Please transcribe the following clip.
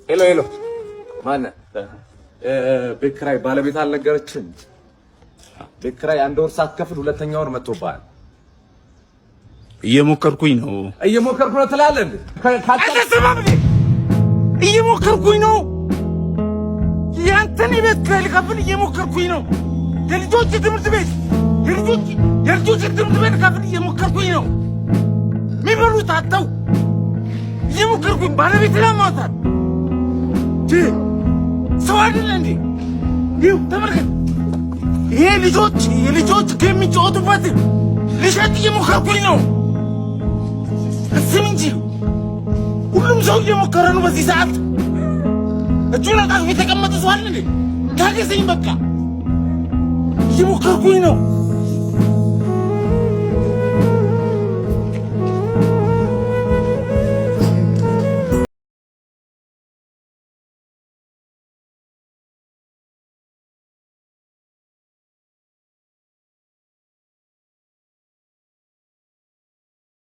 ሄሎ ሄሎ፣ ማነህ? ቤት ኪራይ ባለቤት አልነገረችም? ቤት ኪራይ አንድ ወር ሳትከፍል ሁለተኛ ወር መጥቶብሃል። እየሞከርኩኝ ነው ትላለህ እንዴ? አትሰማም እንዴ? እየሞከርኩኝ ነው። ያንተን ቤት ኪራይ ልከፍል እየሞከርኩኝ ነው። የልጆች ትምህርት ቤት ልከፍል እየሞከርኩኝ ነው። የሚበሉት አጥተው እየሞከርኩኝ ባለቤት ለማውጣት ሰው አይደለ እንዴ? ይኸው ተመልከት። ይሄ የልጆች የሚጫወቱበት ልሸጥ እየሞከርኩኝ ነው። እስም እንጂ ሁሉም ሰው እየሞከረ ነው በዚህ ሰዓት። እጁን አጣጥፎ የተቀመጠ ሰው አለ እንዴ? ታገሰኝ በቃ። እየሞከርኩኝ ነው።